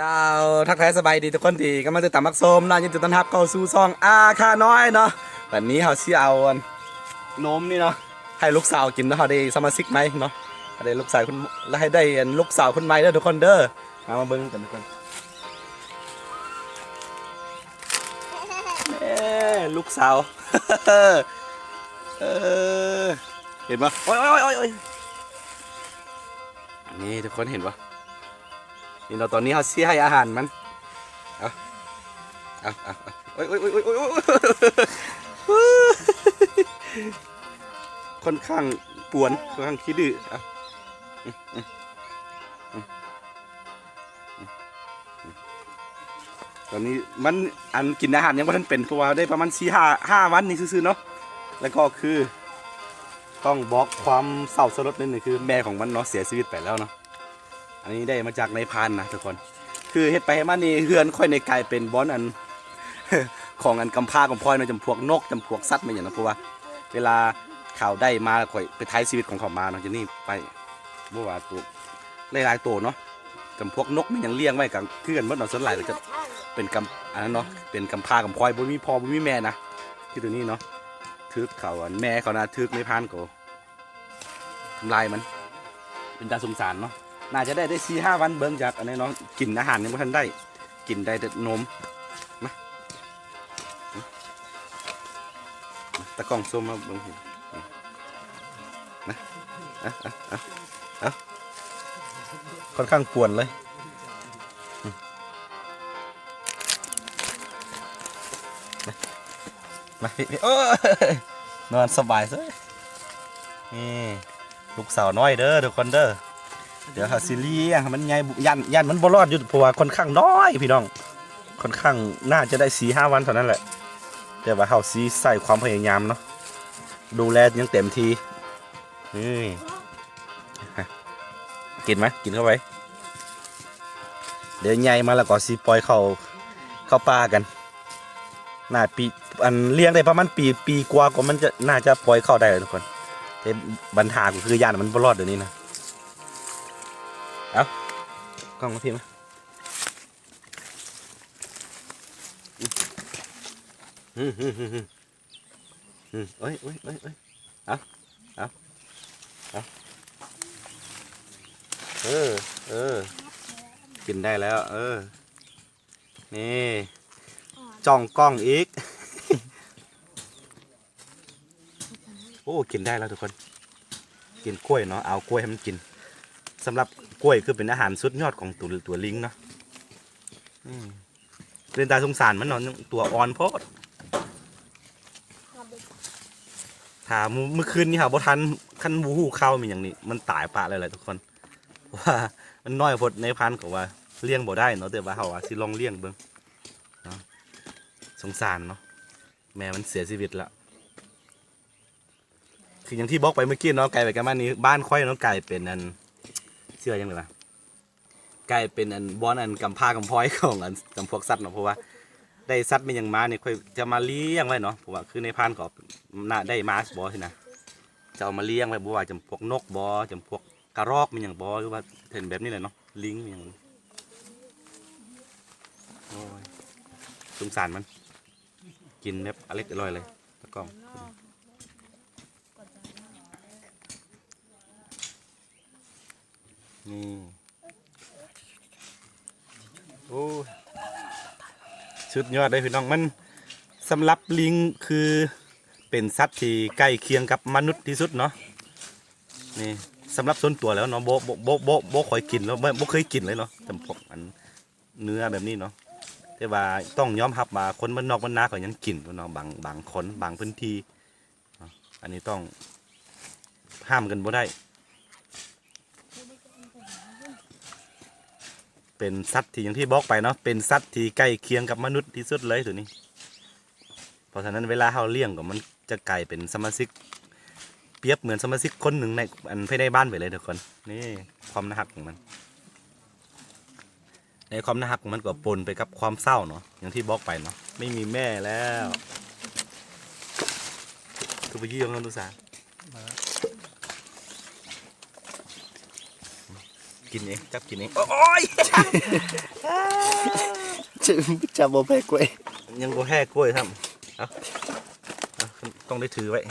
ก้าวทักทายสบายดีทุกคนที่กำลังจะตามมักโซมนะยินดีต้อนรับเข้าสู่ช่องอาคาน้อยเนาะวันนี้เขาสิเอานมนี่เนาะให้ลูกสาวกินแล้วเขาได้สมาชิกไหมเนาะได้ลูกสาวคุณแล้วให้ได้ลูกสาวคุณใหม่เด้อทุกคนเด้อมาเบิ่งกันทุกคนลูกสาว เห็นปะโอ้ยนี่ทุกคนเห็นปะนี่เราตอนนี้เขาให้อาหารมันเอาโอ้ยค่อนข้างป่วนค่อนข้างขี้ดื้อตอนนี้มันอันกินอาหารยังไม่ทันเป็นเพราะว่าได้ประมาณ4-5 วันนี่ซื่อๆเนาะแล้วก็คือต้องบอกความเศร้าสลดนิดหนึ่งคือแม่ของมันเนาะเสียชีวิตไปแล้วเนาะอันนี้ได้มาจากในพานนะทุกคนคือเฮ็ดไปให้มันนี่เฮือนค่อยในกลายเป็นบอนอัน ของอันกำพร้าของพลอยเนาะจำพวกนกจำพวกสัตว์มาอย่างนั้นเพราะว่าเวลาข่าวได้มาค่อยไปท้ายชีวิตของเขามาเนาะจะนี่ไปบ่ว่าตัวหลายๆตัวเนาะจำพวกนกมันยังเลี้ยงไว้กับเพื่อนเมื่อตอนส่วนหลายก็จะเป็นกำอันนั้นเนาะเป็นกำพร้ากับพลอยบ่มีพ่อบ่มีแม่นะที่ตัวนี้เนาะทึกเขาอันแม่เขานะทึกในพานก็ทำลายมันเป็นตาสงสารเนาะน่าจะได้4-5 วันเบิ่งจากอันนี้เนาะกินอาหารยังไม่ทันได้กินได้แต่นมนะตะกล้องส้มมาเบิ่งเห็นนะค่อนข้างป่วนเลยมาพี่โอ้นอนสบายซะนี่ลูกสาวน้อยเด้อทุกคนเด้อเดี๋ยวหาซีรีส์มันใหญ่ยันมันบ่รอดอยู่เพราะว่าค่อนข้างน้อยพี่น้องค่อนข้างน่าจะได้4-5 วันเท่านั้นแหละแต่ว่าเฮาซีใส่ความพยายามเนาะดูแลยังเต็มทีนี่กินไหมกินเข้าไปเดี๋ยวใหญ่มาแล้วก็ซีปล่อยเข้าป่ากันน่าปีอันเลี้ยงได้ประมาณปีกว่าก็มันจะน่าจะปล่อยเข้าได้ทุกคนแต่ปัญหาก็คือย่านมันบ่รอดเดี๋ยวนี้นะเอากล้องมาทีมั้ยเอ้ยเอากินได้แล้วนี่จ้องกล้องอีก โอ้กินได้แล้วทุกคนกินกล้วยเนาะเอากล้วยให้มันกินสำหรับกล้วยคือเป็นอาหารสุดยอดของตัวลิงเนาะเป็นตาสงสารมันเนาะตัวอ่อนโพดถามเมื่อคืนนี้ค่ะบ่ทันขั้นวูฮูเข้ามีอย่างนี้มันตายปะเลยแหละทุกคนว่ามันน้อยพดในพันก็ว่าเลี้ยงบ่ได้เนาะแต่ว่าเขาว่าสิลองเลี้ยงเบิ่งเนาะสงสารเนาะแม่มันเสียชีวิตแล้วคืออย่างที่บอกไปเมื่อกี้เนาะไก่ไปกันมานี้บ้านค่อยเนาะไก่เป็นอันเชื่อยังไงล่ะไก่เป็นอันบอนอันกำพร้ากำพร้อยของอันจำพวกสัตว์เนาะเพราะว่าได้สัตว์มันยังมาเนี่ยค่อยจะมาเลี้ยงไว้เนาะเพราะว่าคือในพันก็น่าได้มาสบอสินะจะเอามาเลี้ยงไว้บ่ว่าจำพวกนกบอจำพวกกระรอกมันอย่างบอหรือว่าเห็นแบบนี้เลยเนาะลิงอย่างโอ้ยสงสารมันกินแบบอร่อยอร่อยเลยตะกล้องนี่โอ้ชุดยอดเลยพี่น้องมันสำหรับลิงคือเป็นสัตว์ที่ใกล้เคียงกับมนุษย์ที่สุดเนาะนี่สำหรับส่วนตัวแล้วเนาะโบค่อยกินแล้วโบเคยกินเลยเนาะจำพวกอันเนื้อแบบนี้เนาะแต่ว่าต้องยอมรับมาคนบ้านนอกบ้านนาเขายังกินเนาะบางคนบางพื้นที่อันนี้ต้องห้ามกันบ่ได้เป็นสัตว์ที่อย่างที่บอกไปเนาะเป็นสัตว์ที่ใกล้เคียงกับมนุษย์ที่สุดเลยตัวนี้เพราะฉะนั้นเวลาเราเลี้ยงก็มันจะกลายเป็นสมาชิกเปรียบเหมือนสมาชิกคนหนึ่งในอันภายในบ้านไปเลยทุกคนนี่ความน่ารักของมันในความน่ารักของมันก็ปนไปกับความเศร้าเนาะอย่างที่บอกไปเนาะไม่มีแม่แล้วคือไปยี่ยมน้องดูสา กินเองจับกินเองโอ้ย จะบ่แพ้กล้วย ยังบ่แห่กล้วยทำเอาต้องได้ถือไว้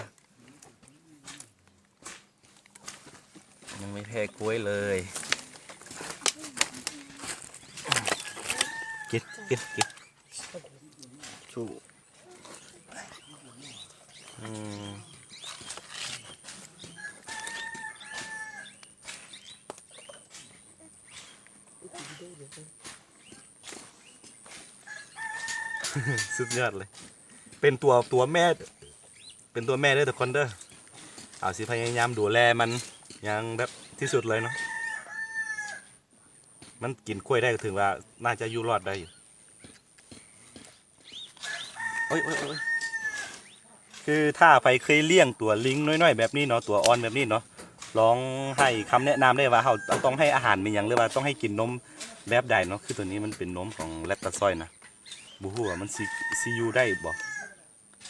ยังไม่แพ้กล้วยเลยกินชู อืมสุดยอดเลย เป็นตัวแม่ เป็นตัวแม่เด้อทุกคนเด้อเอาสิพยายามดูแลมันอย่างแบบที่สุดเลยเนาะ มันกินกล้วยได้ก็ถึงว่าน่าจะอยู่รอดได้อยู่โอ้ยคือถ้าไปเคยเลี้ยงตัวลิงน้อยๆแบบนี้เนาะ ตัวอ่อนแบบนี้เนาะ ลองให้คำแนะนำได้ว่าเขาต้องให้อาหารเป็นอย่างหรือว่าต้องให้กินนมแบบใดเนาะ คือตัวนี้มันเป็นนมของแลคตาซอยนะบูฮู้ว่ามันซียูได้บ่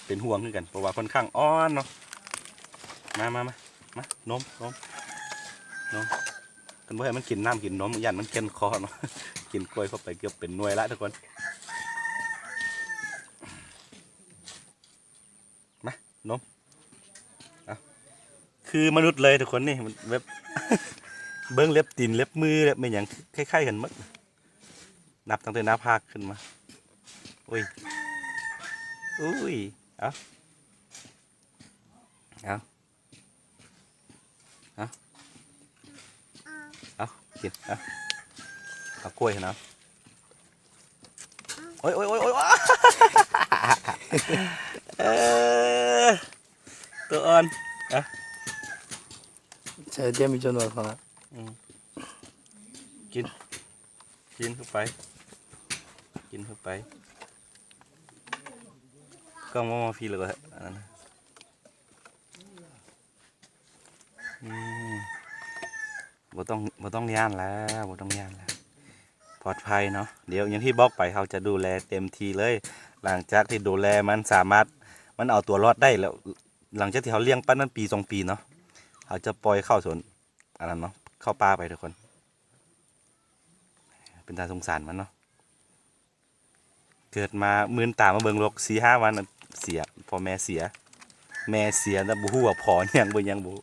เป็นห่วงขึ้นกันเพราะว่าค่อนข้างอ่อนเนาะมานมกันบ่ให้มันกินน้ำกินนมยันมันเกินคอเนาะ กินกล้วยเข้าไปเกือบเป็นหน่วยละทุกคนมานมคือมนุษย์เลยทุกคนนี่มันแบบ เบิ้งเล็บตีนเล็บมือเล็บไม่อย่างคล้ายๆกันมั้งนับตั้งแต่หน้าผากขึ้นมาอุ้ยเอากินเอากล้วยนะโอ้ยตัวอ่อนใช่เดี๋ยวมีจนว่าเขากินเข้าไปก็มาพี่เลยบ่ต้องย่านแล้วปลอดภัยเนาะเดี๋ยวอย่างที่บอกไปเขาจะดูแลเต็มทีเลยหลังจากที่ดูแลมันสามารถมันเอาตัวรอดได้แล้วหลังจากที่เขาเลี้ยงปั้นนั้นปี2 ปีเนาะเขาจะปล่อยเข้าสวนอันนั้นเนาะเข้าป่าไปทุกคนเป็นตาสงสารมันเนาะเกิดมามื่นตามาเบิ่งโลก4-5 วันเสียพอแม่เสียแล้วบ่ฮู้ว่าพอยังบ่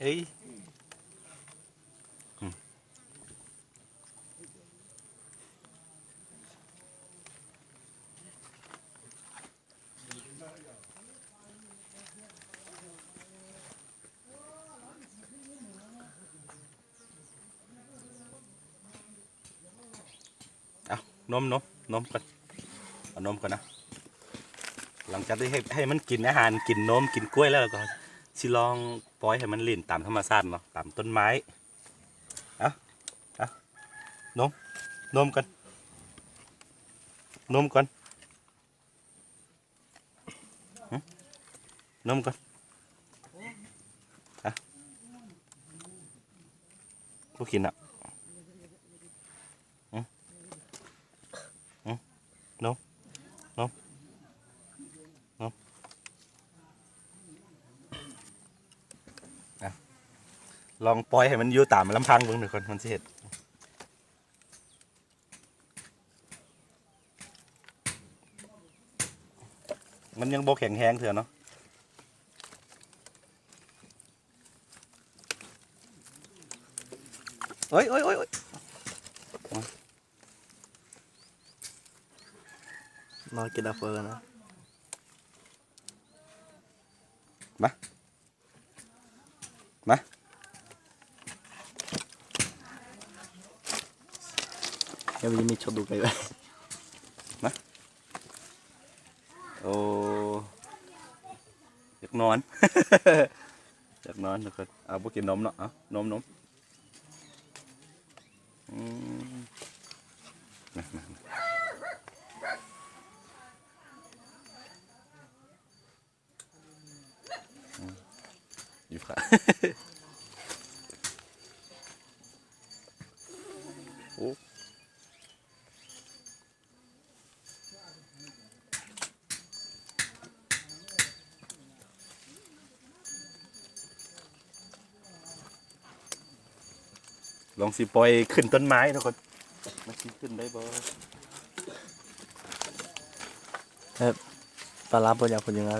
เอ้ยเอานมก่อนเอานมก่อนนะหลังจากที่ให้มันกินอาหารกินนมกินกล้วยแล้วก็สิลองปล่อยให้มันเล่นตามธรรมชาติเนาะตามต้นไม้เอานมก่อนนมก่อนกูกินอ่ะนมลองปล่อยให้มันอยู่ตามลำพังเบิ่งหนึ่งคนมันสิเห็ดมันยังโบแข็งแห้งเถอะเนาะโอ้ยมากินอาเฟอร์นะมายังมีชดดูไปไหมมาโอ้อยากนอน ทุกคนเอาพวกกินนมเนาะเอานมอยู่ค่ะ โอ้ ลองสิปล่อยขึ้นต้นไม้ทุกคนมันสิขึ้นได้บ่ ปลาลาบอยากคนยังไง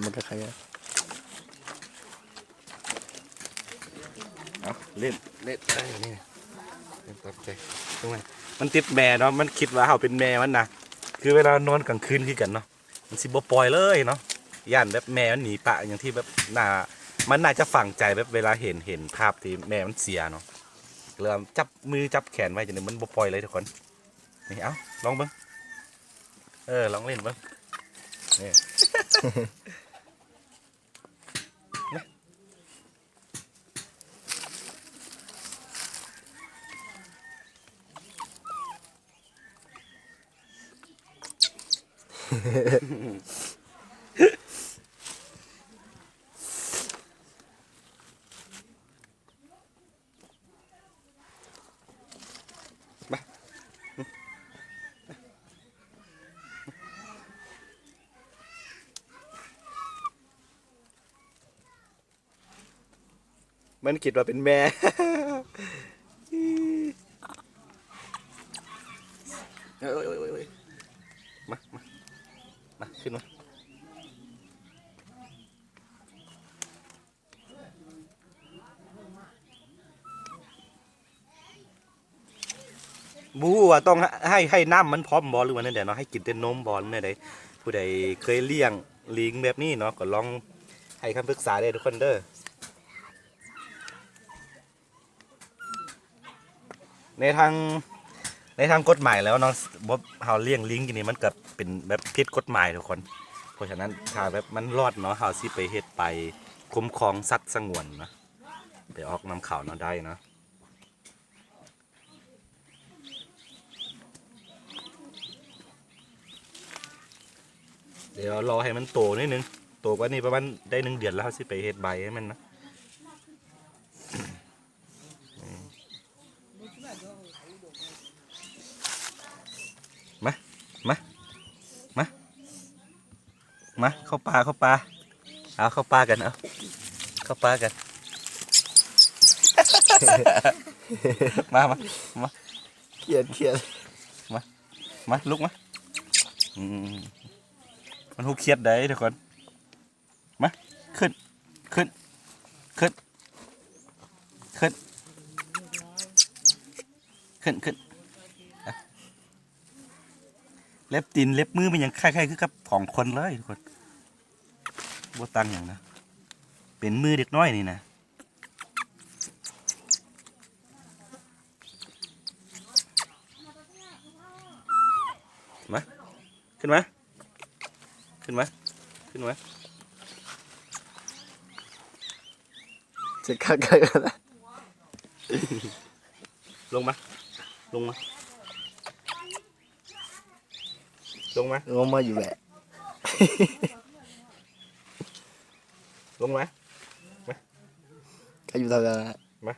มันก็ใครอะ เอาเล่นได้นี่เล่นตามใจตรงไหนมันติดแม่เนาะมันคิดว่าเขาเป็นแม่มันนะคือเวลานอนกลางคืนคือกันเนาะมันสิบ่ปล่อยเลยเนาะย่านแบบแม่มันหนีปะอย่างที่แบบมันน่าจะฝังใจแบบเวลาเห็นภาพที่แม่มันเสียเนาะเริ่มจับมือจับแขนไว้จนมันบ่ปล่อยเลยทุกคนนี่เอาลองเบิ้งลองเล่นเบิ้งนี่ มันคิดว่าเป็นแม่ เอ้ยมาขึ้นมาบูว่าต้องให้น้ำมันพร้อมบอลหรือว่านั่นเดี๋ยวเนาะให้กินแต่นมบอลเนี่ยใดผู้ใดเคยเลี้ยงลิงแบบนี้เนาะก็ลองให้คำปรึกษาได้ทุกคนเด้อในทางกฎหมายแล้วเนาะบ่เฮาเลี้ยงลิงกินนี่มันก็เป็นแบบผิดกฎหมายทุกคนเพราะฉะนั้นถ้าแบบมันรอดเนาะเฮาสิไปเฮ็ดไปคุ้มครองสัตว์สงวนเนาะไปออกนำข่าวเนาะได้เนาะเดี๋ยวรอให้มันโตนิดนึงโตกว่านี้ประมาณได้1 เดือนแล้วเฮาสิไปเฮ็ดใบให้มันนะมาเข้าปลาเอาเข้าปลากันเอาเข้าปลากัน มาเครียดมาลุกมามันหูเครียดได้ทุกคนมาขึ้นเล็บตีนเล็บมือมันยังคล้ายๆคือกับของคนเลยทุกคนบ่ตังอย่างนะเป็นมือเด็กน้อยนี่นะมาขึ้นมาจะฆ่ากันละ ลงมาลงมาอยู่แหละ ลงมาก็อยู่ทางนั้นมา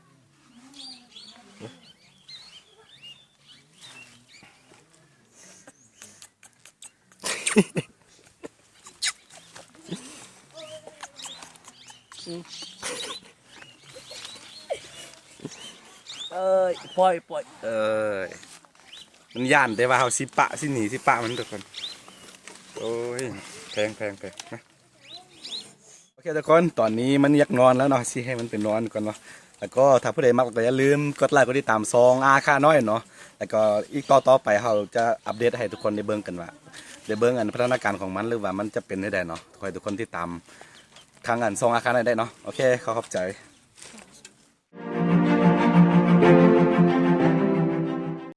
ปล่อยมันย่านแต่ว่าเขาสิปะสิหนีสิปะมันทุกคนโอ้ยแพงนะโอเคทุกคนตอนนี้มันอยากนอนแล้วเนาะสิให้มันเป็นนอนก่อนเนาะแล้วก็ถ้าผู้ใดมักก็อย่าลืมกดไลค์กดติดตามซองอาค่าน้อยเนาะแล้วก็อีกต่อไปเราจะอัปเดตให้ทุกคนได้เบิ่งกันว่าได้เบิ่งพัฒนาการของมันหรือว่ามันจะเป็นได้เนาะขอให้ทุกคนที่ตามทางซองอาค่าน้อยได้เนาะโอเคขอบใจ